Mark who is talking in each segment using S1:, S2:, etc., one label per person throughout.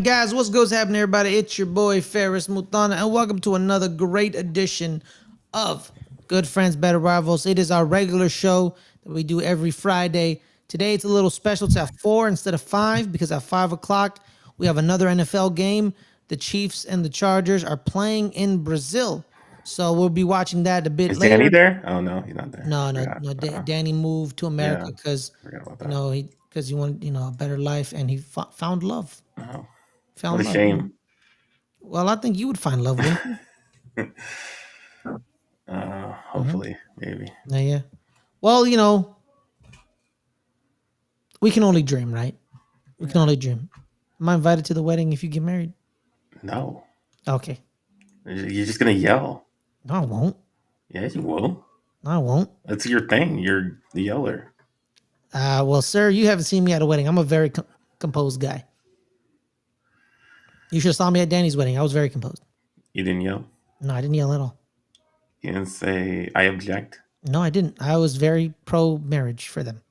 S1: Guys, what's goes happening, everybody? It's your boy Fares Muthana, and welcome to another great edition of Good Friends, Better Rivals. It is our regular show that we do every Friday. Today it's a little special. It's at 4 instead of 5 because at 5 o'clock we have another NFL game. The Chiefs and the Chargers are playing in Brazil, so we'll be watching that a bit
S2: Is Danny
S1: later.
S2: there? Oh no, he's not there.
S1: No,
S2: I
S1: no,
S2: forgot.
S1: no. Danny moved to America
S2: Yeah,
S1: because
S2: I forgot about
S1: you
S2: that.
S1: know he wanted a better life, and he found love.
S2: Oh, what
S1: Found
S2: a
S1: love.
S2: shame.
S1: Well, I think you would find love, wouldn't you? Mm-hmm.
S2: Hopefully, maybe.
S1: Yeah, yeah. Well, we can only dream, right? We can
S2: Yeah.
S1: only dream. Am I invited to the wedding if you get married?
S2: No,
S1: Okay.
S2: you're just gonna yell.
S1: No, I won't.
S2: Yes, you will.
S1: No, I won't.
S2: That's your thing. You're the yeller.
S1: Well, sir, you haven't seen me at a wedding. I'm a very composed guy. You should have saw me at Danny's wedding. I was very composed.
S2: You didn't yell.
S1: No, I didn't yell at all.
S2: You didn't say I object.
S1: No, I didn't. I was very pro marriage for them.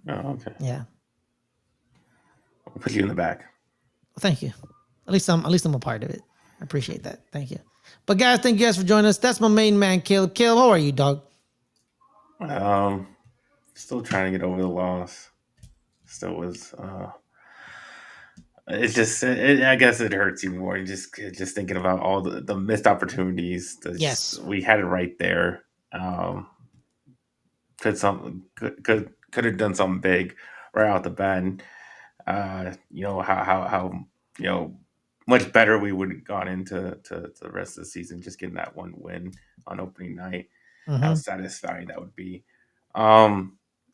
S2: Oh, okay.
S1: Yeah.
S2: I'll put you in the back.
S1: Thank you. At least I'm a part of it. I appreciate that. Thank you. But guys, thank you guys for joining us. That's my main man, Caleb. Caleb, how are you, dog?
S2: Still trying to get over the loss. Still was. It's just. I guess it hurts you more. You just thinking about all the missed opportunities.
S1: Yes.
S2: We had it right there. Um, could have done something big right out the bat. And, how much better we would have gone into to the rest of the season. Just getting that one win on opening night, how
S1: Mm-hmm.
S2: satisfying that would be.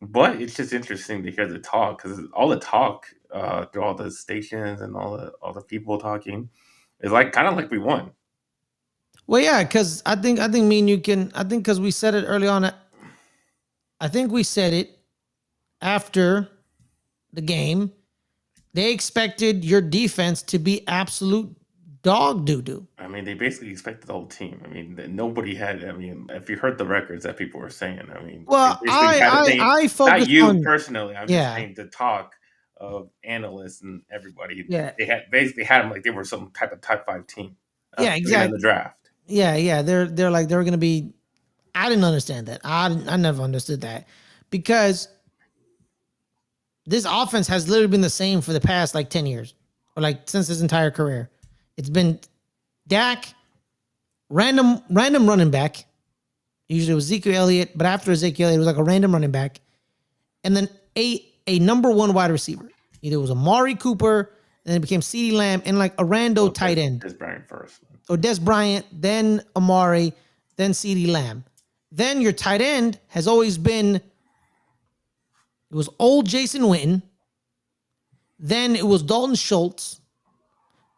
S2: But it's just interesting to hear the talk because all the talk through all the stations and all the people talking is like kind of like we won.
S1: Well, yeah, because I think me and you can. I think because we said it early on. I think we said it after the game. They expected your defense to be absolute dog doo doo.
S2: I mean, they basically expected the whole team. I mean, nobody had. I mean, if you heard the records that people were saying, I mean, they
S1: Well,
S2: basically had a thing.
S1: I
S2: Not
S1: focus
S2: you
S1: on
S2: personally. I'm just
S1: yeah,
S2: saying the talk of analysts and everybody.
S1: yeah,
S2: They had basically had them like they were some type of top five team
S1: yeah,
S2: going in the
S1: exactly.
S2: draft.
S1: Yeah, yeah. They're like they're gonna be. I didn't understand that. I never understood that because this offense has literally been the same for the past like 10 years or like since his entire career. It's been Dak, random running back. Usually it was Ezekiel Elliott, but after Ezekiel Elliott, it was like a random running back. And then a number one wide receiver. Either it was Amari Cooper, and then it became CeeDee Lamb, and like a rando tight end.
S2: Des Bryant first.
S1: Or Des Bryant, then Amari, then CeeDee Lamb. Then your tight end has always been, it was old Jason Witten. Then it was Dalton Schultz.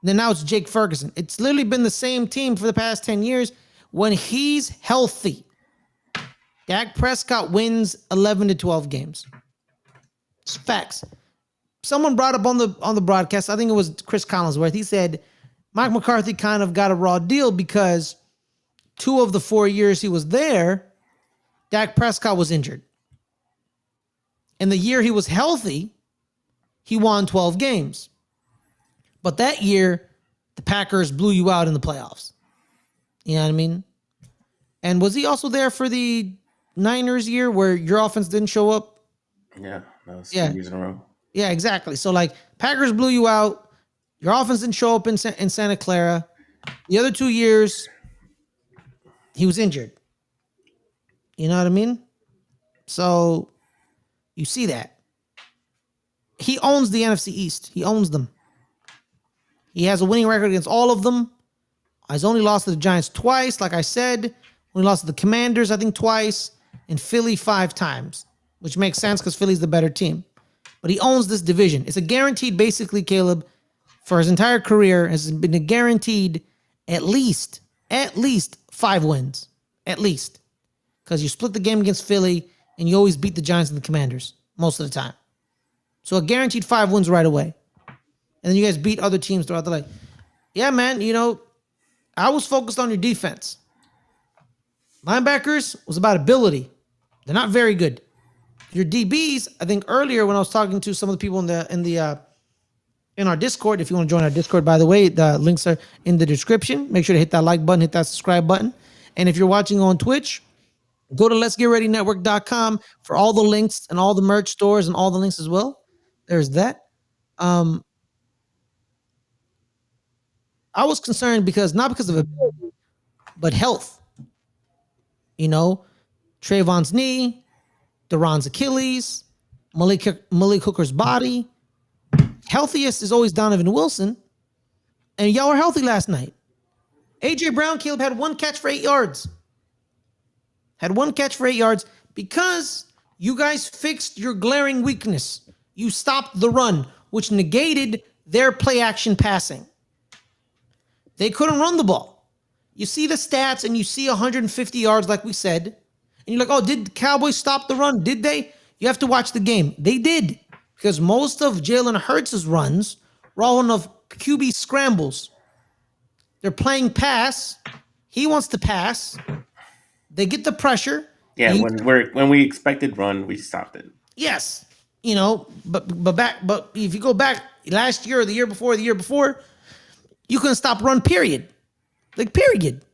S1: Then now it's Jake Ferguson. It's literally been the same team for the past 10 years. When he's healthy, Dak Prescott wins 11 to 12 games. It's facts. Someone brought up on the broadcast, I think it was Chris Collinsworth. He said Mike McCarthy kind of got a raw deal because 2 of the 4 years he was there, Dak Prescott was injured. And the year he was healthy, he won 12 games. But that year, the Packers blew you out in the playoffs. You know what I mean? And was he also there for the Niners year where your offense didn't show up?
S2: Yeah, that was
S1: Yeah.
S2: 2 years in a row.
S1: Yeah, exactly. So like Packers blew you out. Your offense didn't show up in Santa Clara. The other 2 years, he was injured. You know what I mean? So you see that. He owns the NFC East. He owns them. He has a winning record against all of them. He's only lost to the Giants twice, like I said. Only lost to the Commanders, I think, twice. And Philly 5 times, which makes sense because Philly's the better team. But he owns this division. It's a guaranteed, basically, Caleb, for his entire career, has been a guaranteed at least 5 wins. At least. Because you split the game against Philly, and you always beat the Giants and the Commanders most of the time. So a guaranteed 5 wins right away. And then you guys beat other teams throughout the league. Yeah, man, I was focused on your defense. Linebackers was about ability. They're not very good. Your DBs, I think earlier when I was talking to some of the people in the in our Discord. If you want to join our Discord, by the way, the links are in the description. Make sure to hit that like button, hit that subscribe button. And if you're watching on Twitch, go to letsgetreadynetwork.com for all the links and all the merch stores and all the links as well. There's that. I was concerned not because of ability, but health. You know, Trayvon's knee, Duran's Achilles, Malik Hooker's body. Healthiest is always Donovan Wilson. And y'all were healthy last night. AJ Brown, Caleb had one catch for 8 yards. Had one catch for 8 yards because you guys fixed your glaring weakness. You stopped the run, which negated their play action passing. They couldn't run the ball. You see the stats and you see 150 yards, like we said. And you're like, oh, did the Cowboys stop the run? Did they? You have to watch the game. They did. Because most of Jalen Hurts' runs were all of QB scrambles. They're playing pass. He wants to pass. They get the pressure.
S2: Yeah, when we expected run, we stopped it.
S1: Yes. You know, but if you go back last year or the year before, you couldn't stop run, period. Like, period.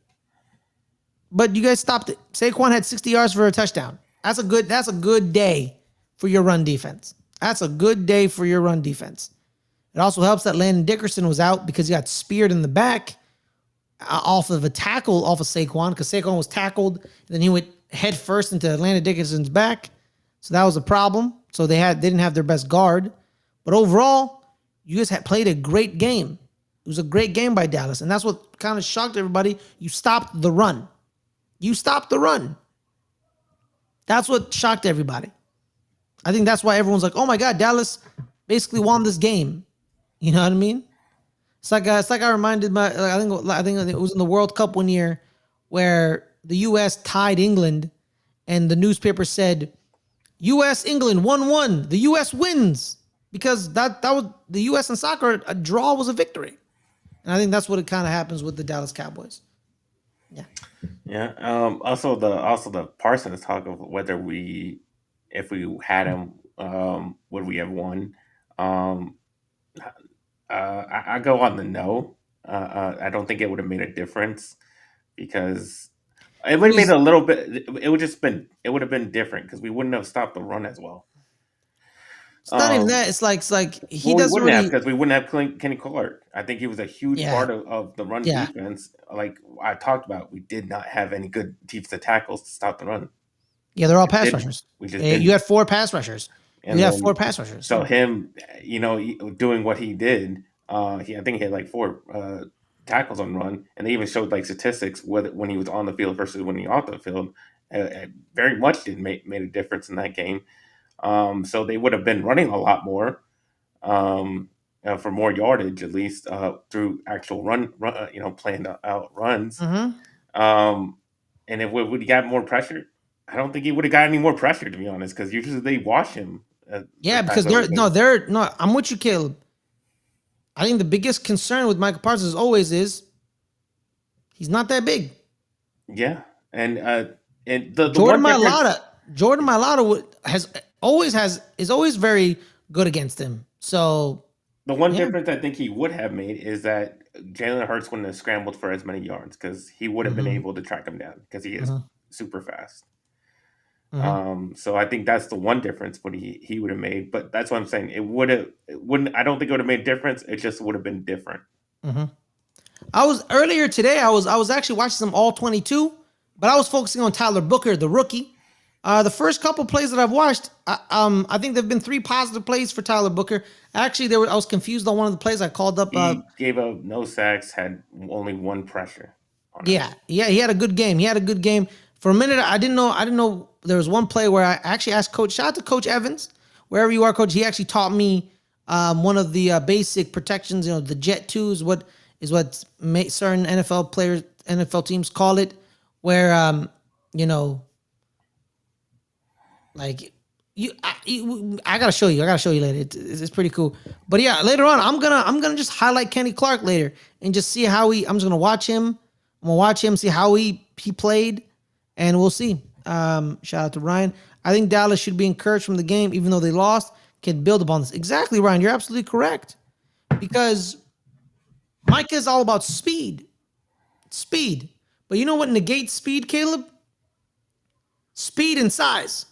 S1: But you guys stopped it. Saquon had 60 yards for a touchdown. That's a good day for your run defense. That's a good day for your run defense. It also helps that Landon Dickerson was out because he got speared in the back off of a tackle off of Saquon, because Saquon was tackled and then he went head first into Landon Dickerson's back. So that was a problem. So they didn't have their best guard. But overall, you guys had played a great game. It was a great game by Dallas. And that's what kind of shocked everybody. You stopped the run. You stopped the run. That's what shocked everybody. I think that's why everyone's like, oh my God, Dallas basically won this game. You know what I mean? It's like I reminded I think it was in the World Cup one year where the U.S. tied England and the newspaper said, U.S. England 1-1. The U.S. wins, because that was the U.S. in soccer. A draw was a victory. And I think that's what it kind of happens with the Dallas Cowboys. Yeah.
S2: Yeah. Also the Parsons talk of whether if we had him, would we have won? I go on the no. I don't think it would have made a difference, because it would have made a little bit. It would have been different because we wouldn't have stopped the run as well.
S1: It's not even that. It's like he doesn't
S2: we wouldn't
S1: really,
S2: have, because we wouldn't have Kenny Clark. I think he was a huge part of the run defense. Like I talked about, we did not have any good defensive tackles to stop the run.
S1: Yeah, they're all pass rushers. You had 4 pass rushers.
S2: And
S1: you have 4 pass rushers.
S2: So him, doing what he did, I think he had like 4 tackles on run, and they even showed like statistics when he was on the field versus when he off the field. Very much did made a difference in that game. So they would have been running a lot more, for more yardage, at least through actual run planned out runs.
S1: Mm-hmm.
S2: And if we got more pressure, I don't think he would have got any more pressure, to be honest, because usually they wash him.
S1: Because I'm with you, Caleb. I think the biggest concern with Michael Parsons always he's not that big.
S2: Yeah, and the
S1: Jordan Mailata is always very good against him. So
S2: the one difference I think he would have made is that Jalen Hurts wouldn't have scrambled for as many yards, because he would have been able to track him down, because he is super fast. So I think that's the one difference what he would have made. But that's what I'm saying. It wouldn't. I don't think it would have made a difference. It just would have been different.
S1: I was earlier today. I was actually watching some all 22, but I was focusing on Tyler Booker, the rookie. The first couple plays that I've watched, I think there've been 3 positive plays for Tyler Booker. Actually, I was confused on one of the plays. I called up.
S2: He gave up no sacks, had only 1 pressure.
S1: He had a good game. For a minute, I didn't know there was one play where I actually asked Coach. Shout out to Coach Evans, wherever you are, Coach. He actually taught me one of the basic protections. The Jet 2 is what certain NFL teams call it, where I gotta show you. Later. It's pretty cool. But yeah, later on, I'm gonna just highlight Kenny Clark later and just see how I'm just gonna watch him. I'm gonna watch him, see how he played, and we'll see. Shout out to Ryan. I think Dallas should be encouraged from the game, even though they lost. Can build upon this. Exactly, Ryan. You're absolutely correct. because Micah is all about speed. Speed. But you know what negates speed, Caleb? Speed and size.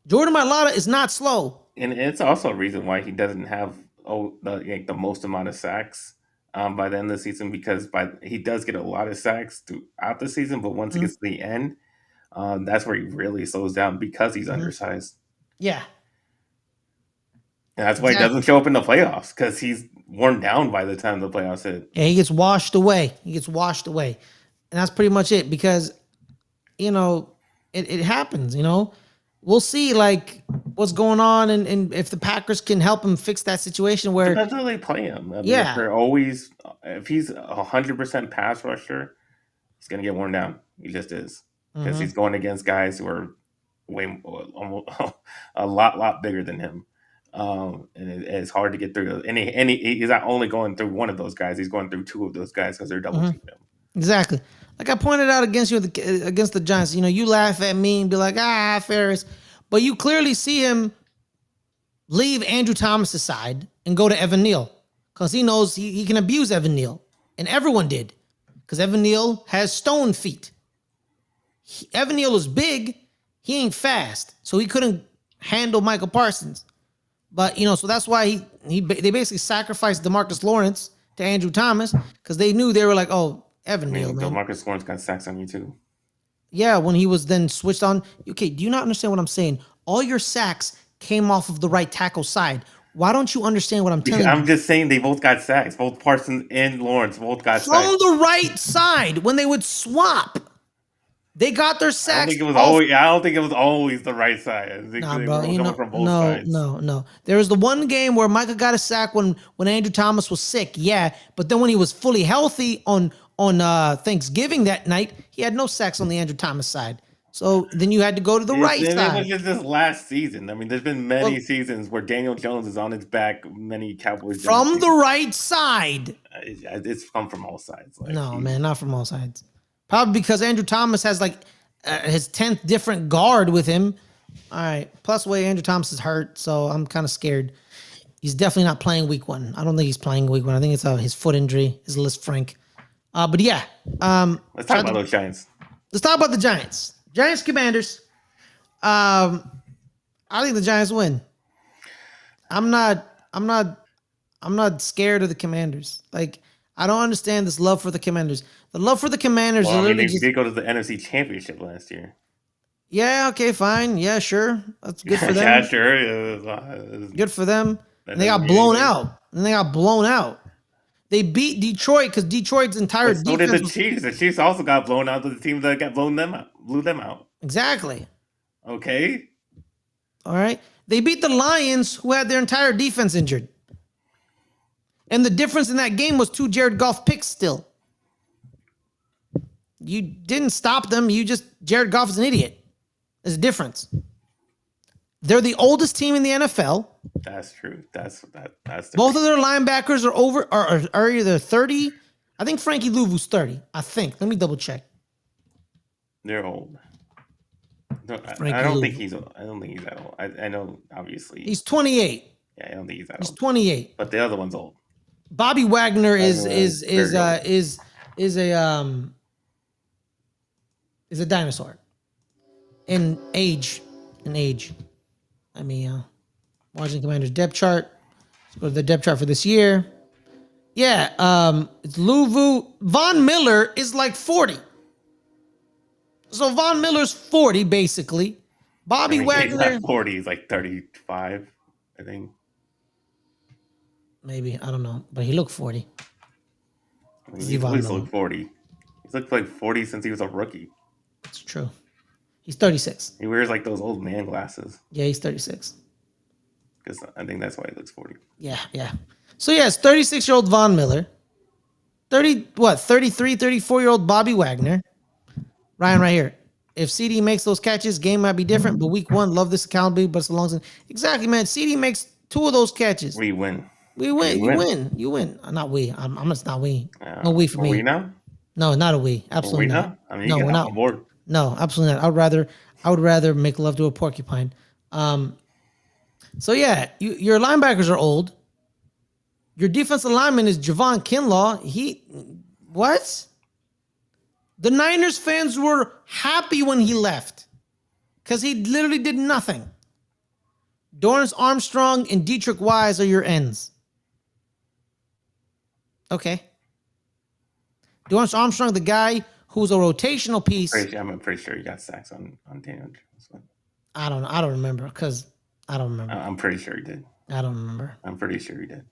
S1: Jordan Mailata is not slow.
S2: And it's also a reason why he doesn't have the most amount of sacks by the end of the season, because he does get a lot of sacks throughout the season, but once it
S1: Mhm.
S2: gets to the end, that's where he really slows down because he's undersized.
S1: Yeah.
S2: And that's why he doesn't show up in the playoffs, because he's worn down by the time the playoffs hit.
S1: Yeah, he gets washed away. He gets washed away. And that's pretty much it because, it happens, We'll see, like, what's going on and if the Packers can help him fix that situation where...
S2: Depends how they play him. I mean,
S1: Yeah.
S2: if he's 100% pass rusher, he's going to get worn down. He just is. Because he's going against guys who are a lot bigger than him. And it's hard to get through. And he's not only going through one of those guys, he's going through two of those guys because they're double teaming him.
S1: Exactly. Like I pointed out against the Giants, you laugh at me and be like, Fares. But you clearly see him leave Andrew Thomas's side and go to Evan Neal because he knows he can abuse Evan Neal. And everyone did because Evan Neal has stone feet. Evan Neal is big. He ain't fast. So he couldn't handle Michael Parsons. But, so that's why they basically sacrificed DeMarcus Lawrence to Andrew Thomas because they knew they were like, oh, Evan Neal, man.
S2: DeMarcus Lawrence got sacks on you too.
S1: Yeah, when he was then switched on. Okay, do you not understand what I'm saying? All your sacks came off of the right tackle side. Why don't you understand what I'm telling you?
S2: I'm just saying they both got sacks. Both Parsons and Lawrence both got sacks.
S1: From the right side when they would swap. They got their sacks.
S2: I don't think it was always the right side. I think
S1: nah,
S2: they
S1: bro,
S2: were coming from both sides.
S1: No. There was the one game where Micah got a sack when Andrew Thomas was sick, yeah. But then when he was fully healthy on Thanksgiving that night, he had no sacks on the Andrew Thomas side. So then you had to go to the right side.
S2: It was just this last season. I mean, there's been many seasons where Daniel Jones is on his back. Many Cowboys
S1: from the right side.
S2: It's come from all sides.
S1: Man, not from all sides. Probably because Andrew Thomas has like his 10th different guard with him. All right. Plus, Andrew Thomas is hurt, so I'm kind of scared. He's definitely not playing week 1. I don't think he's playing week 1. I think it's his foot injury, his Liz Frank. But yeah.
S2: Let's talk about those Giants.
S1: Let's talk about the Giants. Giants Commanders. I think the Giants win. I'm not scared of the Commanders. Like, I don't understand this love for the Commanders. The love for the Commanders.
S2: Well, they did go to the NFC Championship last year.
S1: Yeah. Okay. Fine. Yeah. Sure. That's good for them.
S2: Yeah. Sure. It was
S1: good for them. And they got blown out. They beat Detroit because Detroit's entire defense.
S2: So did the Chiefs. The Chiefs also got blown out to the team that blew them out.
S1: Exactly.
S2: Okay.
S1: All right. They beat the Lions, who had their entire defense injured. And the difference in that game was 2 Jared Goff picks still. You didn't stop them. Jared Goff is an idiot. There's a difference. They're the oldest team in the NFL.
S2: That's true. That's
S1: both of their linebackers are either 30. I think Frankie Louvu's 30. I think. Let me double check.
S2: They're old. No, I don't think he's that old. I know, obviously.
S1: He's 28.
S2: Yeah, I don't think he's that old.
S1: He's 28.
S2: But the other one's old.
S1: Bobby Wagner is a dinosaur in age. I mean, Washington Commanders depth chart. Let's go to the depth chart for this year. Yeah, it's Louvu. Von Miller is like 40. So Von Miller's 40 basically. Bobby Wagner.
S2: He's not 40. He's like 35, I think.
S1: Maybe, I don't know, but he looked 40.
S2: He's always looked 40. He's looked like 40 since he was a rookie.
S1: It's true. He's 36.
S2: He wears like those old man glasses.
S1: Yeah, he's 36.
S2: Because I think that's why he looks 40.
S1: Yeah. So yes, 36-year-old Von Miller. 33, 34-year-old Bobby Wagner. Ryan right here. If CD makes those catches, game might be different. But week 1, love this accountability, but it's a long season. Exactly, man. CD makes 2 of those catches.
S2: We win.
S1: You win. Not we. I'm just not we. No we for me.
S2: We now?
S1: No, not a we. Absolutely not.
S2: I mean, no, we're not on board.
S1: No, absolutely not. I would rather make love to a porcupine. So yeah, your linebackers are old. Your defensive lineman is Javon Kinlaw. What? The Niners fans were happy when he left because he literally did nothing. Dorrance Armstrong and Dietrich Wise are your ends. Okay. Dorrance Armstrong, the guy who's a rotational piece.
S2: I'm pretty sure he got sacks on Daniel Jones.
S1: I don't remember because I don't remember.
S2: I'm pretty sure he did.
S1: I don't remember.
S2: I'm pretty sure he did.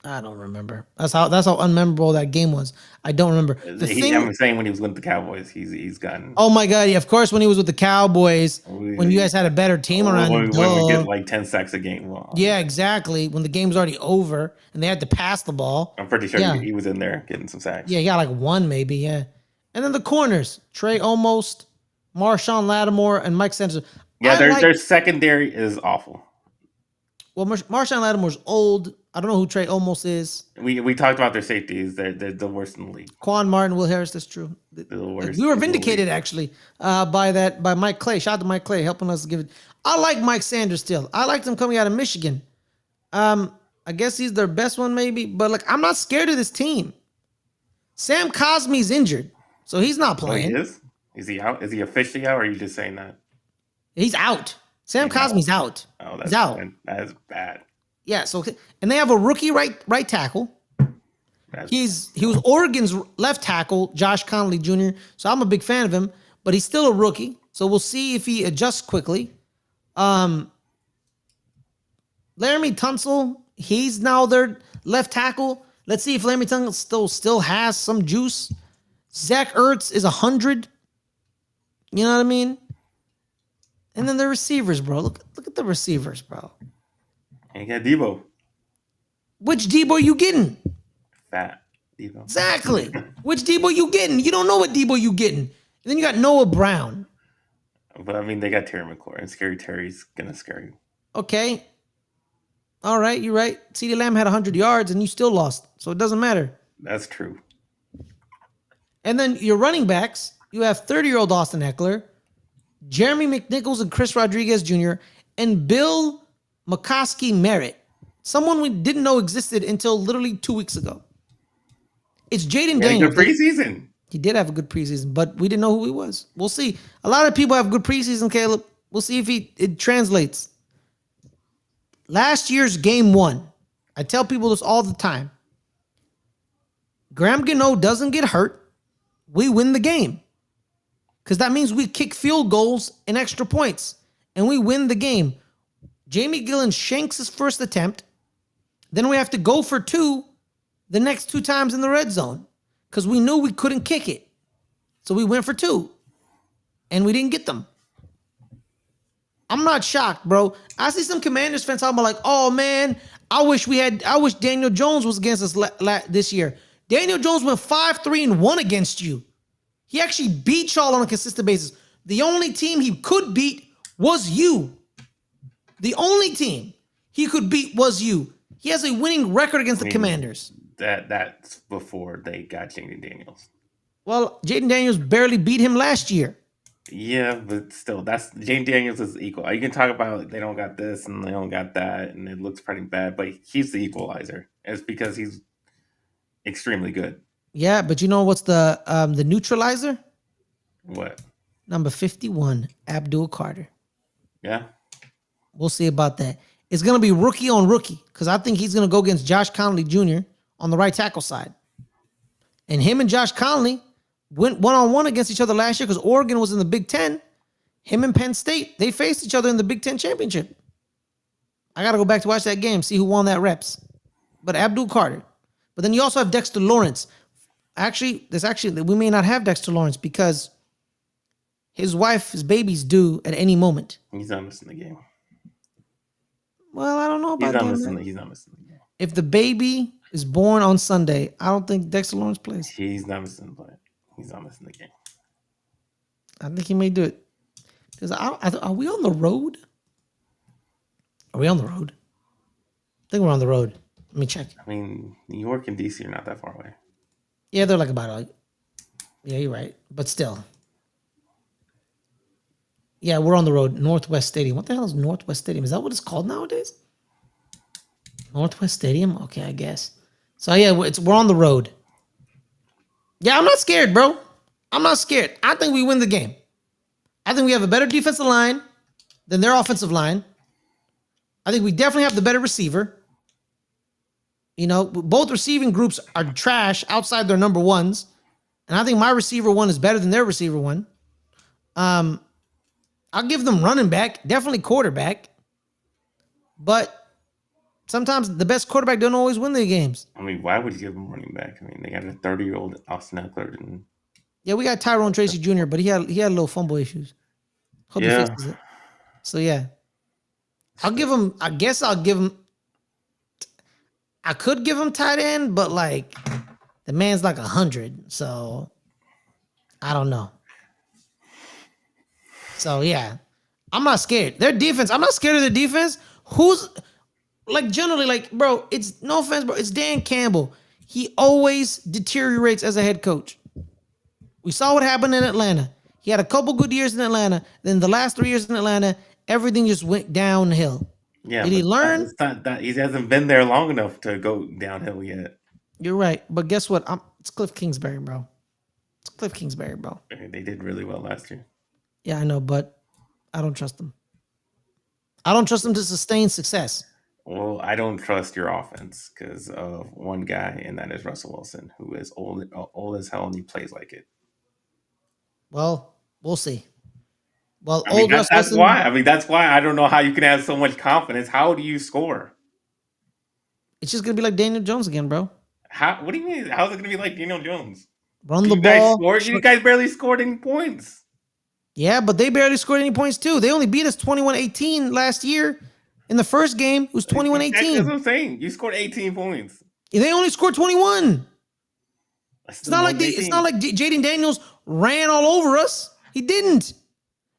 S1: I don't remember. That's how unmemorable that game was. I don't remember.
S2: I'm saying when he was with the Cowboys, he's gotten.
S1: Oh my god! Yeah, of course, when he was with the Cowboys, when you guys had a better team around him,
S2: when we get like 10 sacks a game. Well,
S1: yeah, exactly. When the game's already over and they had to pass the ball.
S2: I'm pretty sure he was in there getting some sacks.
S1: Yeah, he got like one maybe. Yeah, and then the corners: Trey Almost, Marshawn Lattimore, and Mike Sanders.
S2: Yeah, their secondary is awful.
S1: Well, Marshawn Lattimore's old. I don't know who Trey Almost is.
S2: We talked about their safeties. They're the worst in the league.
S1: Quan Martin, Will Harris. That's true.
S2: They're the worst.
S1: We were vindicated actually by Mike Clay. Shout out to Mike Clay helping us give it. I like Mike Sanders still. I liked him coming out of Michigan. I guess he's their best one maybe, but like I'm not scared of this team. Sam Cosmi's injured, so he's not playing.
S2: Oh, he is? Is he out? Is he officially out, or are you just saying that?
S1: He's out. Sam Cosmi's out.
S2: Oh,
S1: he's out.
S2: That is bad.
S1: Yeah. So and they have a rookie right tackle. He was Oregon's left tackle, Josh Conley Jr. So I'm a big fan of him, but he's still a rookie. So we'll see if he adjusts quickly. Laramie Tunsil, he's now their left tackle. Let's see if Laramie Tunsil still has some juice. Zach Ertz is 100. You know what I mean? And then the receivers, bro. Look at the receivers, bro.
S2: And you got Debo.
S1: Which Debo you getting?
S2: Fat Debo.
S1: Exactly. Which Debo you getting? You don't know what Debo you getting. And then you got Noah Brown.
S2: But I mean, they got Terry McLaurin, and Scary Terry's gonna scare you.
S1: Okay. All right, you're right. CeeDee Lamb had 100 yards and you still lost, so it doesn't matter.
S2: That's true.
S1: And then your running backs, you have 30-year-old Austin Eckler, Jeremy McNichols and Chris Rodriguez Jr., and Bill McCoskey Merritt, someone we didn't know existed until literally 2 weeks ago. It's Jaden Daniels.
S2: Good preseason.
S1: He did have a good preseason, but we didn't know who he was. We'll see. A lot of people have good preseason, Caleb. We'll see if it translates. Last year's game 1, I tell people this all the time. Graham Gano doesn't get hurt, we win the game. Because that means we kick field goals and extra points, and we win the game. Jamie Gillen shanks his first attempt. Then we have to go for 2 the next 2 times in the red zone because we knew we couldn't kick it. So we went for 2, and we didn't get them. I'm not shocked, bro. I see some Commanders fans talking about like, oh man, I wish Daniel Jones was against us this year. Daniel Jones went 5-3-1 against you. He actually beat y'all on a consistent basis. The only team he could beat was you. The only team he could beat was you. He has a winning record against the Commanders.
S2: That's before they got Jaden Daniels.
S1: Well, Jaden Daniels barely beat him last year.
S2: Yeah, but still, Jaden Daniels is equal. You can talk about they don't got this and they don't got that, and it looks pretty bad, but he's the equalizer. It's because he's extremely good.
S1: Yeah, but you know what's the neutralizer?
S2: What?
S1: Number 51, Abdul Carter.
S2: Yeah.
S1: We'll see about that. It's going to be rookie on rookie because I think he's going to go against Josh Conley Jr. on the right tackle side. And him and Josh Conley went one-on-one against each other last year because Oregon was in the Big Ten. Him and Penn State, they faced each other in the Big Ten championship. I got to go back to watch that game, see who won that reps. But Abdul Carter. But then you also have Dexter Lawrence. Actually, we may not have Dexter Lawrence because his baby's due at any moment.
S2: He's not missing the game.
S1: Well, I don't know about that.
S2: He's not missing the game.
S1: If the baby is born on Sunday, I don't think Dexter Lawrence plays.
S2: He's not missing the play. He's not missing the game.
S1: I think he may do it. Because are we on the road? Are we on the road? I think we're on the road. Let me check.
S2: I mean, New York and DC are not that far away.
S1: Yeah, they're yeah, you're right. But still. Yeah, we're on the road. Northwest Stadium. What the hell is Northwest Stadium? Is that what it's called nowadays? Northwest Stadium? Okay, I guess. So yeah, we're on the road. Yeah, I'm not scared, bro. I'm not scared. I think we win the game. I think we have a better defensive line than their offensive line. I think we definitely have the better receiver. You know, both receiving groups are trash outside their number ones. And I think my receiver one is better than their receiver one. I'll give them running back, definitely quarterback. But sometimes the best quarterback don't always win the games.
S2: I mean, why would you give him running back? I mean, they got a 30-year-old Austin Eckler. And
S1: Yeah, we got Tyrone Tracy Jr., but he had a little fumble issues. Hope he
S2: yeah,
S1: fixes it. So yeah. I'll give him, I guess I'll give him, I could give him tight end, but like the man's like 100. So I don't know. So yeah, I'm not scared. Their defense, I'm not scared of their defense. Who's like generally like, bro, it's no offense, bro. It's Dan Campbell. He always deteriorates as a head coach. We saw what happened in Atlanta. He had a couple good years in Atlanta. Then the last 3 years in Atlanta, everything just went downhill.
S2: yeah.
S1: Did he
S2: But
S1: learn?
S2: it's not that he hasn't been there long enough to go downhill yet.
S1: You're right. But guess what? It's Cliff Kingsbury, bro. It's Cliff Kingsbury, bro.
S2: They did really well last year.
S1: Yeah, I know, but I don't trust him. I don't trust him to sustain success.
S2: Well, I don't trust your offense because of one guy, and that is Russell Wilson, who is old as hell, and he plays like it.
S1: Well, we'll see. Well,
S2: I mean,
S1: old Russ
S2: that's
S1: Wilson.
S2: why. I mean, that's why I don't know how you can have so much confidence. How do you score?
S1: It's just gonna be like Daniel Jones again, bro.
S2: How? What do you mean? How's it gonna be like Daniel Jones?
S1: Run the
S2: You guys
S1: ball.
S2: scored. You guys barely scored any points.
S1: Yeah, but they barely scored any points too. They only beat us 21-18 last year. In the first game, it was 21-18.
S2: That's what I'm saying. You scored 18 points.
S1: They only scored 21.
S2: That's
S1: It's not like Jaden Daniels ran all over us. He didn't.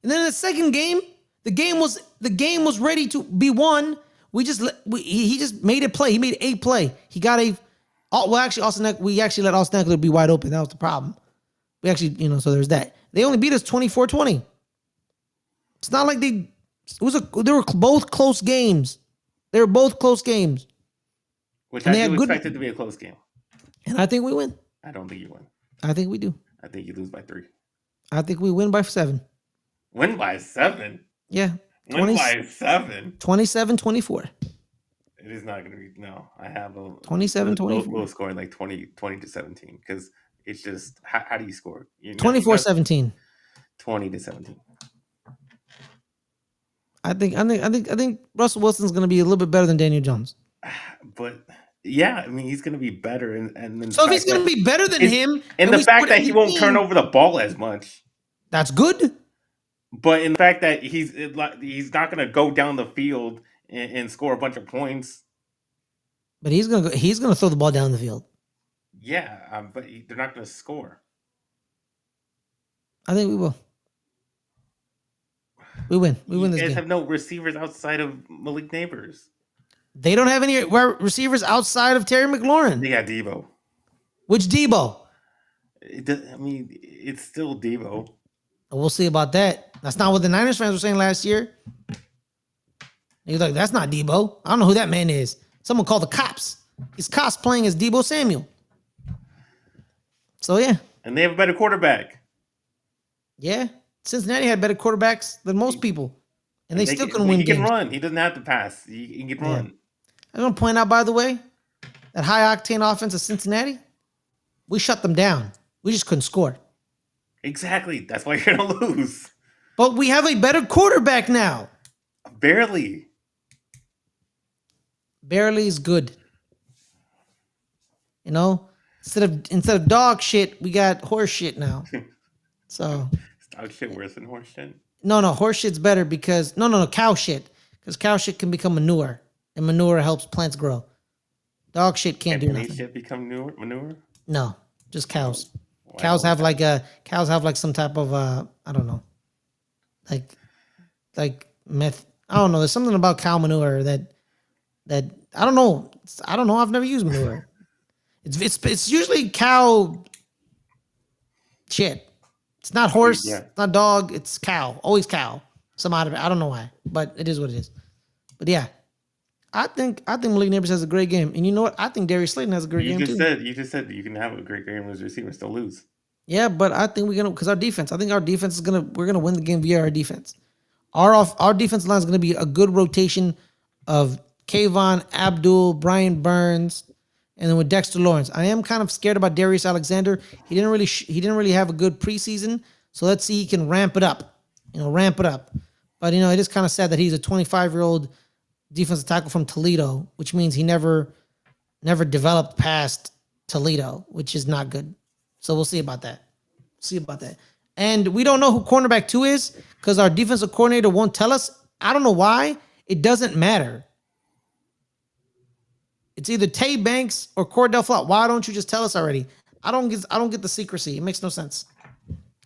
S1: And then in the second game, the game was ready to be won. He just made it play. He made a play. He got a well actually we actually let Austin Eckler be wide open. That was the problem. We actually, so there's that. They only beat us 24-20. It's not like they were both close games. They were both close games.
S2: Which I do expect it to be a close game.
S1: And I think we win.
S2: I don't think you win.
S1: I think we do.
S2: I think you lose by 3.
S1: I think we win by 7.
S2: Win by 7?
S1: Yeah.
S2: Win by 7?
S1: 27-24.
S2: It is not going to be. No, I have a
S1: 27-24.
S2: We'll score like 20-17 because it's just how do you score?
S1: 24-17.
S2: 20-17.
S1: I think Russell Wilson's going to be a little bit better than Daniel Jones.
S2: But yeah, I mean he's going to be better, and
S1: so if he's going to be better than him,
S2: and the fact that he won't turn over the ball as much,
S1: that's good.
S2: But in the fact that he's not going to go down the field and score a bunch of points.
S1: But he's gonna throw the ball down the field.
S2: Yeah, but they're not going to score.
S1: I think we will. We win. We win this game.
S2: You guys have no receivers outside of Malik Neighbors.
S1: They don't have any receivers outside of Terry McLaurin.
S2: They got Debo.
S1: Which Debo?
S2: I mean, it's still Debo.
S1: We'll see about that. That's not what the Niners fans were saying last year. He's like, that's not Debo. I don't know who that man is. Someone called the cops. He's cosplaying as Debo Samuel. So, yeah.
S2: And they have a better quarterback.
S1: Yeah. Cincinnati had better quarterbacks than most people. And they still couldn't win games.
S2: He can run. He doesn't have to pass. He can run.
S1: I want to point out, by the way, that high-octane offense of Cincinnati, we shut them down. We just couldn't score.
S2: Exactly. That's why you're going to lose.
S1: But we have a better quarterback now.
S2: Barely.
S1: Barely is good. Instead of dog shit, we got horse shit now. So
S2: is dog shit worse than horse shit?
S1: No, horse shit's better because cow shit. Because cow shit can become manure. And manure helps plants grow. Dog shit can't do nothing.
S2: Can shit become manure?
S1: No, just cows. Wow. Cows have like some type of I don't know. Like meth. I don't know. There's something about cow manure that I don't know. I've never used manure. It's usually cow shit. It's not horse. Yeah. It's not dog. It's cow. Always cow. Some out of it. I don't know why, but it is what it is. But yeah, I think Malik Neighbors has a great game, and you know what? I think Darius Slayton has a great game too.
S2: You just said you can have a great game as a receiver and still lose.
S1: Yeah, but I think we're gonna because our defense. I think our defense is we're gonna win the game via our defense. Our defense line is gonna be a good rotation of Kayvon, Abdul, Brian Burns, and then with Dexter Lawrence. I am kind of scared about Darius Alexander. He didn't really have a good preseason, so let's see he can ramp it up. Ramp it up. But it is kind of sad that he's a 25-year-old defensive tackle from Toledo, which means he never developed past Toledo, which is not good. So we'll see about that. And we don't know who cornerback 2 is because our defensive coordinator won't tell us. I don't know why. It doesn't matter. It's either Tay Banks or Cordell Flott. Why don't you just tell us already? I don't get the secrecy. It makes no sense.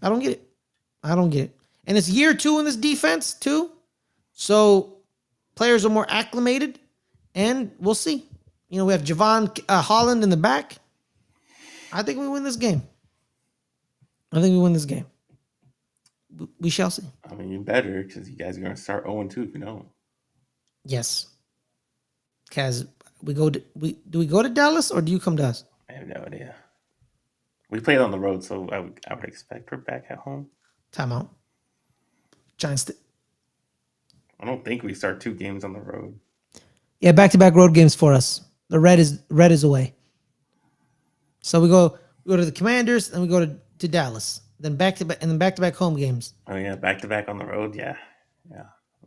S1: I don't get it. And it's year 2 in this defense too. So players are more acclimated, and we'll see. We have Javon Holland in the back. I think we win this game. We shall see.
S2: I mean, you better, because you guys are going to start 0-2 if you don't.
S1: Yes. Kaz, do we go to Dallas or do you come to us?
S2: I have no idea. We played on the road, so I would expect we're back at home.
S1: Timeout. Giants.
S2: I don't think we start 2 games on the road.
S1: Yeah, back-to-back road games for us. The red is away. So we go to the Commanders, and we go to Dallas. Then back-to-back home games.
S2: Oh yeah, back-to-back on the road. Yeah.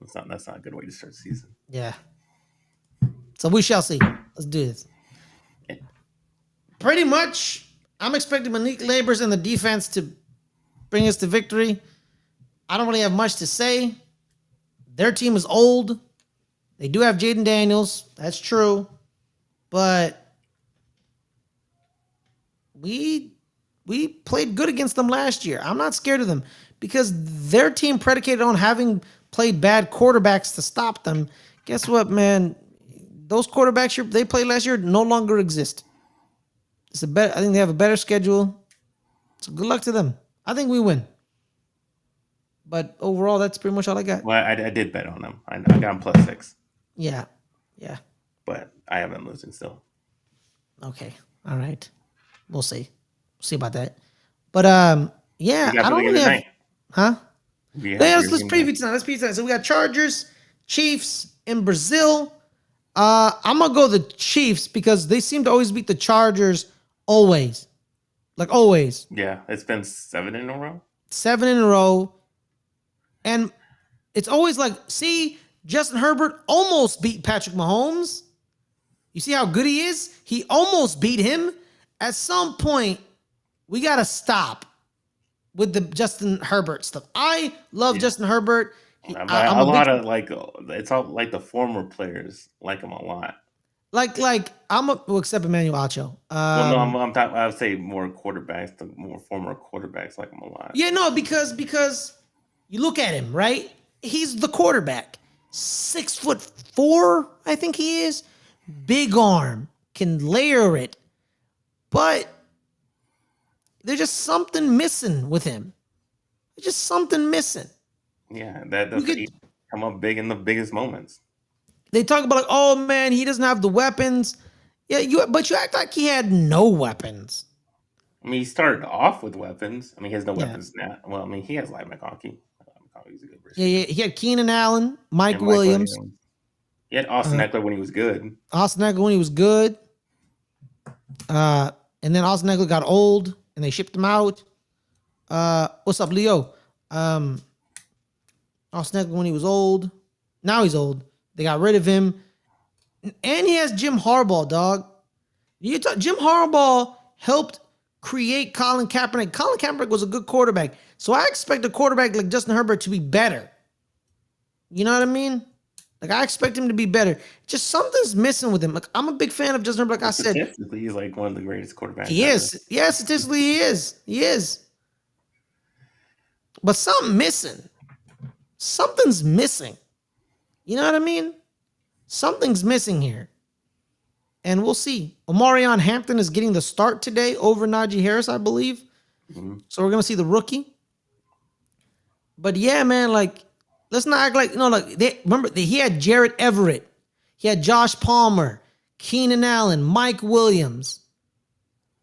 S2: That's not a good way to start the season.
S1: Yeah. So we shall see. Let's do this. Pretty much, I'm expecting Malik Neighbors and the defense to bring us to victory. I don't really have much to say. Their team is old. They do have Jaden Daniels. That's true. But we played good against them last year. I'm not scared of them because their team predicated on having played bad quarterbacks to stop them. Guess what, man? Those quarterbacks they played last year no longer exist. I think they have a better schedule. So good luck to them. I think we win. But overall, that's pretty much all I got.
S2: Well, I did bet on them. I got them +6.
S1: Yeah.
S2: But I have them losing still.
S1: Okay. All right. We'll see. About that. But yeah, I don't really have. Huh? Let's preview tonight. So we got Chargers, Chiefs in Brazil. I'm gonna go the Chiefs because they seem to always beat the Chargers always. Like always.
S2: Yeah, it's been 7 in a row.
S1: 7 in a row. And it's always like, see, Justin Herbert almost beat Patrick Mahomes. You see how good he is? He almost beat him. At some point, we got to stop with the Justin Herbert stuff. I love Justin Herbert.
S2: It's all like the former players like him a lot.
S1: Except Emmanuel Acho.
S2: I would say more quarterbacks, the more former quarterbacks like him a lot.
S1: Yeah, no, because you look at him, right? He's the quarterback. 6'4", I think he is. Big arm, can layer it, but there's just something missing with him. There's just something missing.
S2: Yeah, he come up big in the biggest moments.
S1: They talk about oh man, he doesn't have the weapons. Yeah, but you act like he had no weapons.
S2: I mean, he started off with weapons. I mean, he has no weapons now. Well, I mean, he has Light McConkey. McConkey's a good receiver.
S1: Yeah, he had Keenan Allen, Mike Williams.
S2: He had Austin Eckler when he was good.
S1: And then Austin Eckler got old, and they shipped him out. What's up, Leo? Austin Eckler when he was old. Now he's old. They got rid of him. And he has Jim Harbaugh, dog. Jim Harbaugh helped create Colin Kaepernick. Colin Kaepernick was a good quarterback. So I expect a quarterback like Justin Herbert to be better. You know what I mean? Like, I expect him to be better. Just something's missing with him. Like, I'm a big fan of Justin Herbert, like I said.
S2: Statistically, he's like one of the greatest quarterbacks.
S1: He is. Yeah, statistically, he is. He is. But something's missing. Something's missing. You know what I mean? Something's missing here. And we'll see. Omarion Hampton is getting the start today over Najee Harris, I believe. Mm-hmm. So we're going to see the rookie. But yeah, man, like, let's not act like, remember, he had Jarrett Everett. He had Josh Palmer, Keenan Allen, Mike Williams.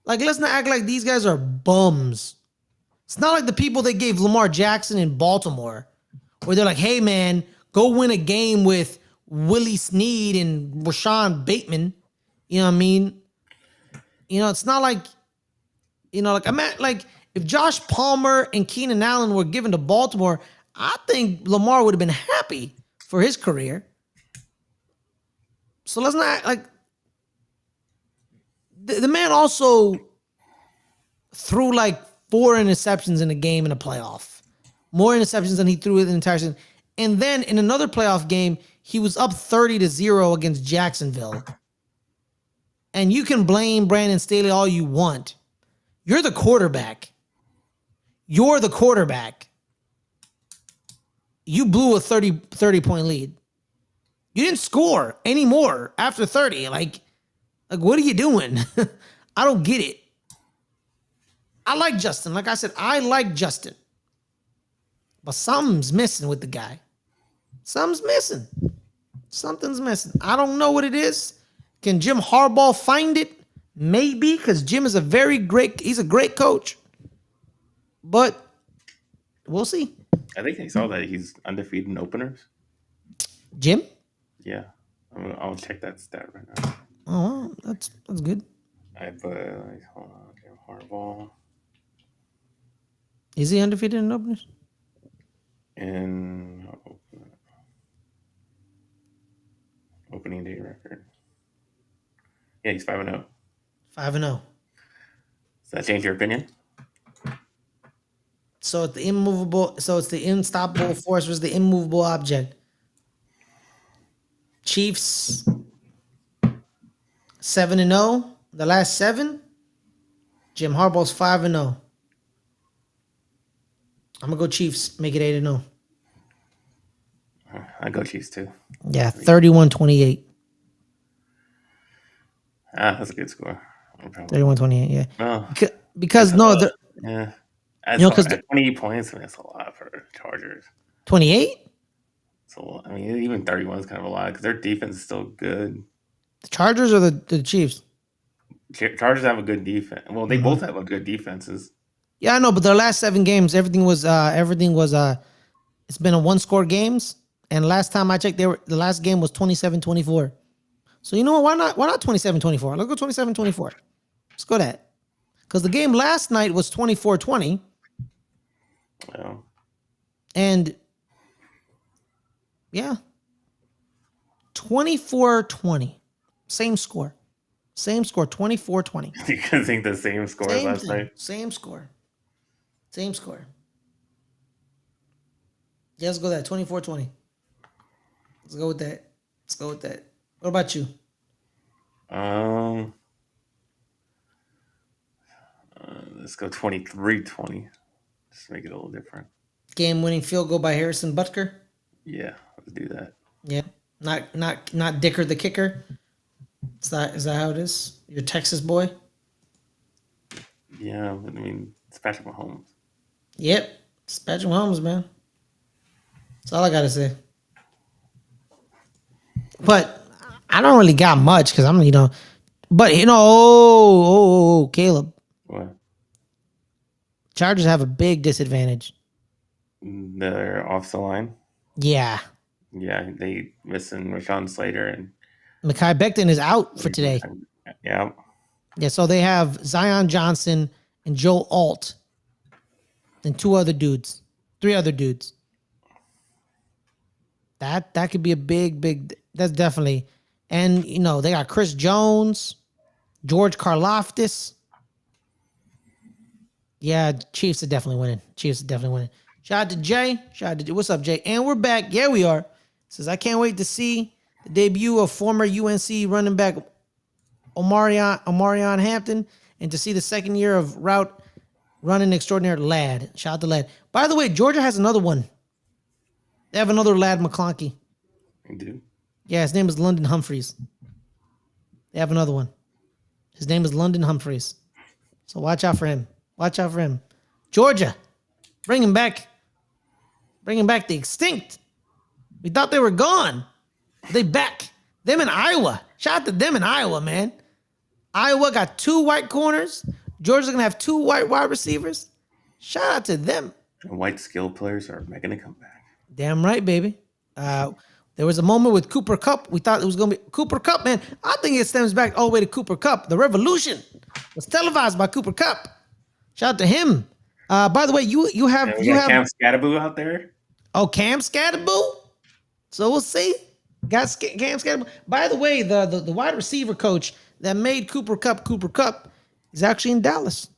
S1: Like, let's not act like these guys are bums. It's not like the people they gave Lamar Jackson in Baltimore, where they're like, hey, man, go win a game with Willie Snead and Rashawn Bateman. You know what I mean? You know, it's not like, you know, like I'm at, like if Josh Palmer and Keenan Allen were given to Baltimore, I think Lamar would have been happy for his career. So let's not like the man also threw like 4 interceptions in a game in a playoff, more interceptions than he threw in the entire season. And then in another playoff game, he was up 30-0 against Jacksonville. And you can blame Brandon Staley all you want. You're the quarterback. You're the quarterback. You blew a 30-point lead. You didn't score anymore after 30. Like what are you doing? I don't get it. I like Justin. Like I said, I like Justin. But something's missing with the guy. Something's missing. Something's missing. I don't know what it is. Can Jim Harbaugh find it? Maybe, because Jim is he's a great coach. But we'll see.
S2: I think I saw that he's undefeated in openers.
S1: Jim?
S2: Yeah. I'll check that stat right now.
S1: Oh, well, that's good.
S2: I put, hold on, Jim Harbaugh.
S1: Is he undefeated in openers?
S2: And opening day record. Yeah, he's 5-0.
S1: 5-0.
S2: Does that change your opinion?
S1: So it's the unstoppable force versus the immovable object. Chiefs 7-0. The last 7. Jim Harbaugh's 5-0. I'm gonna go Chiefs. Make it 8-0.
S2: I go Chiefs too.
S1: Yeah, 31-28.
S2: That's a good score.
S1: 31-28. Yeah.
S2: No,
S1: Because no,
S2: yeah.
S1: because
S2: 20 points, that's a lot for Chargers.
S1: 28.
S2: So I mean, even 31 is kind of a lot because their defense is still good.
S1: The Chargers or the Chiefs?
S2: Chargers have a good defense. Well, they both have a good defenses.
S1: Yeah, I know, but their last 7 games, everything was it's been a 1-score games. And last time I checked, the last game was 27-24. So you know what? Why not 27-24? Let's go 27-24. Let's go that. Because the game last night was 24-20.
S2: Yeah.
S1: And yeah. 24-20. Same score. 24-20.
S2: You can think the same score as last night.
S1: Same score. Yeah, let's go that. 24-20. Let's go with that. What about you?
S2: Let's go 23-20. Just make it a little different.
S1: Game-winning field goal by Harrison Butker.
S2: Yeah, let's do that.
S1: Yeah, not Dicker the kicker. Is that how it is? Your Texas boy.
S2: Yeah, I mean it's Patrick Mahomes.
S1: Yep, it's Patrick Mahomes, man. That's all I gotta say. But I don't really got much because I'm, but Caleb.
S2: What?
S1: Chargers have a big disadvantage.
S2: They're off the line.
S1: Yeah.
S2: Yeah, they missing Rashawn Slater and
S1: Mekhi Becton is out for today.
S2: Yeah.
S1: Yeah, so they have Zion Johnson and Joe Alt and 3 other dudes. That could be a big. That's definitely, and they got Chris Jones, George Karlaftis. Yeah, Chiefs are definitely winning. Shout out to Jay. What's up, Jay? And we're back. Yeah, we are. Says I can't wait to see the debut of former UNC running back Omarion Hampton, and to see the second year of route running extraordinaire Ladd. Shout out to Ladd. By the way, Georgia has another one. They have another Ladd McConkey.
S2: They do?
S1: Yeah, his name is London Humphreys. They have another one. His name is London Humphreys. So watch out for him. Georgia, bring him back. Bring him back the extinct. We thought they were gone. They back. Them in Iowa. Shout out to them in Iowa, man. Iowa got 2 white corners. Georgia's gonna have 2 white wide receivers. Shout out to them.
S2: And white skill players are making a comeback.
S1: Damn right, baby. There was a moment with Cooper Cup. We thought it was gonna be Cooper Cup, man. I think it stems back all the way to Cooper Cup. The revolution was televised by Cooper Cup. Shout out to him. By the way, you have
S2: Cam Scattaboo out there.
S1: Oh, Cam Scattaboo. So we'll see. Got Cam Scattaboo. By the way, the wide receiver coach that made Cooper Cup is actually in Dallas.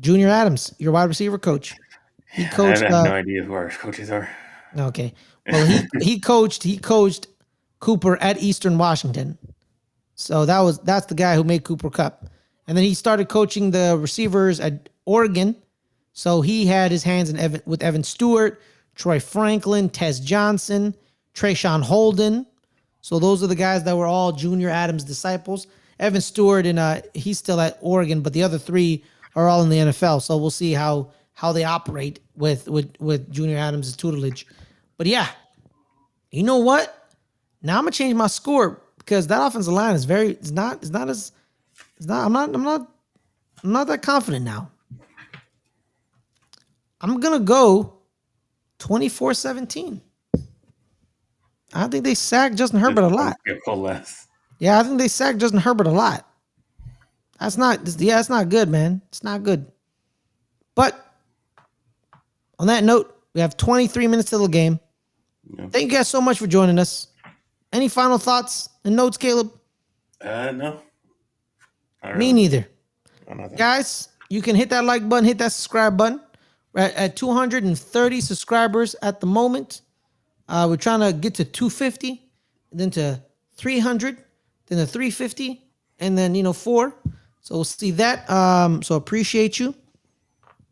S1: Junior Adams, your wide receiver coach. He coached.
S2: I have no idea who our coaches are.
S1: Okay. Well, he coached Cooper at Eastern Washington. So that's the guy who made Cooper Cup. And then he started coaching the receivers at Oregon. So he had his hands with Evan Stewart, Troy Franklin, Tez Johnson, Trayshawn Holden. So those are the guys that were all Junior Adams disciples. Evan Stewart, and he's still at Oregon, but the other 3 are all in the NFL. So we'll see how they operate with Junior Adams' tutelage. But yeah, you know what? Now I'm gonna change my score because that offensive line is I'm not that confident now. I'm gonna go 24-17. I think they sacked Justin Herbert a lot. Yeah, I think they sacked Justin Herbert a lot. That's not good, man. It's not good. But on that note, we have 23 minutes till the game. Yeah. Thank you guys so much for joining us. Any final thoughts and notes, Caleb?
S2: No.
S1: Me neither. Guys, you can hit that like button, hit that subscribe button. We're at 230 subscribers at the moment. We're trying to get to 250, then to 300, then to 350, and then 4. So we'll see that. So appreciate you.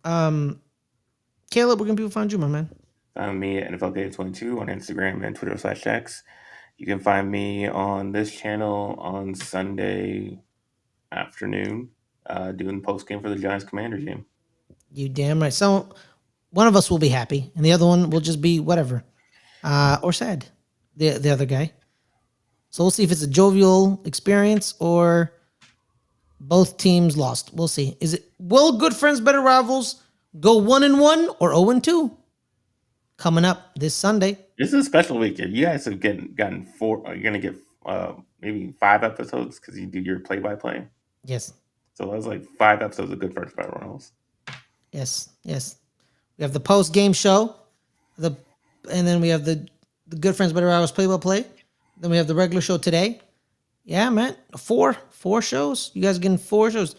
S1: Caleb, where can people find you, my man?
S2: Find me at NFLGame22 on Instagram and Twitter/X. You can find me on this channel on Sunday afternoon doing post game for the Giants Commanders game.
S1: You damn right. So one of us will be happy, and the other one will just be whatever, or sad. The other guy. So we'll see if it's a jovial experience or both teams lost. We'll see. Will Good Friends Better Rivals go 1-1 or 0-2? Coming up this Sunday.
S2: This is a special weekend. You guys have gotten 4. You're gonna get maybe 5 episodes because you do your play-by-play.
S1: Yes.
S2: So that was like 5 episodes of Good Friends Better Rivals.
S1: Yes. We have the post-game show, and then we have the Good Friends Better Rivals play-by-play. Then we have the regular show today. Yeah, man. 4 shows. You guys are getting 4 shows.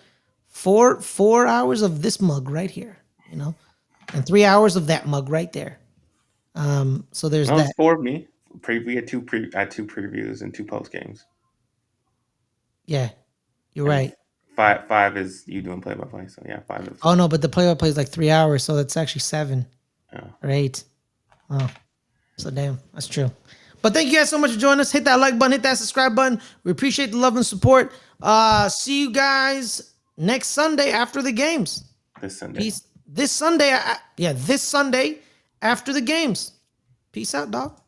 S1: 4 hours of this mug right here, and 3 hours of that mug right there. So there's that.
S2: 4 of me. We had 2 previews and 2 post games.
S1: Yeah, you're right.
S2: 5 is you doing play-by-play. So yeah, 5 is.
S1: Oh no, but the play-by-play is like 3 hours, so that's actually 7 or 8. Oh, so damn, that's true. But thank you guys so much for joining us. Hit that like button, hit that subscribe button. We appreciate the love and support. See you guys next Sunday after the games.
S2: This Sunday.
S1: Peace. This Sunday. This Sunday after the games. Peace out, dog.